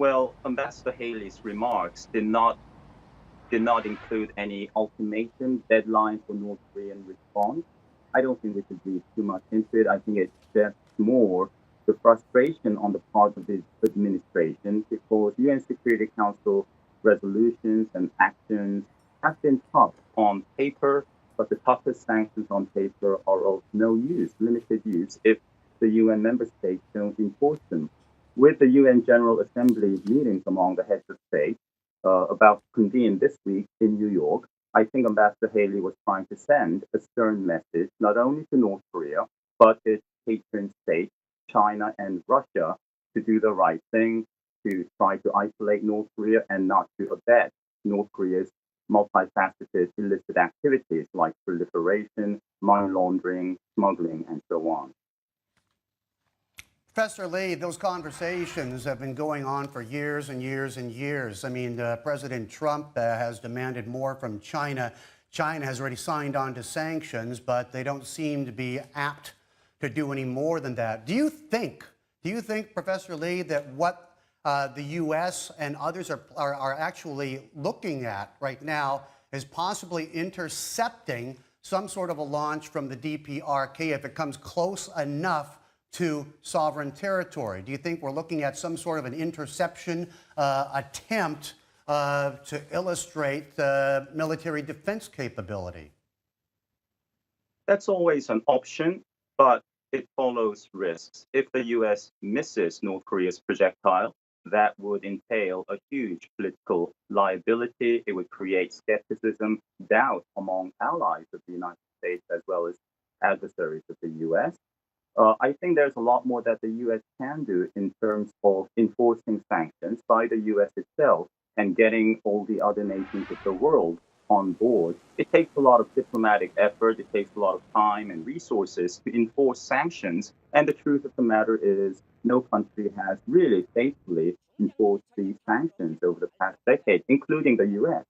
Well, Ambassador Haley's remarks did not include any ultimatum deadline for North Korean response. I don't think we should read too much into it. I think it's just more the frustration on the part of the administration because UN Security Council resolutions and actions have been tough on paper, but the toughest sanctions on paper are of no use, limited use, if the UN member states don't enforce them. With the UN General Assembly meetings among the heads of state, about to convene this week in New York, I think Ambassador Haley was trying to send a stern message not only to North Korea, but its patron states, China and Russia, to do the right thing, to try to isolate North Korea and not to abet North Korea's multifaceted illicit activities like proliferation, money laundering, smuggling, and so on. Professor Lee, those conversations have been going on for years and years and years. I mean, President Trump has demanded more from China. China has already signed on to sanctions, but they don't seem to be apt to do any more than that. Do you think, Professor Lee, that what the U.S. and others are actually looking at right now is possibly intercepting some sort of a launch from the DPRK if it comes close enough to sovereign territory? Do you think we're looking at some sort of an interception attempt to illustrate military defense capability? That's always an option, but it follows risks. If the US misses North Korea's projectile, that would entail a huge political liability. It would create skepticism, doubt among allies of the United States as well as adversaries of the US. I think there's a lot more that the US can do in terms of enforcing sanctions by the US itself and getting all the other nations of the world on board. It takes a lot of diplomatic effort, it takes a lot of time and resources to enforce sanctions. And the truth of the matter is, no country has really faithfully enforced these sanctions over the past decade, including the US.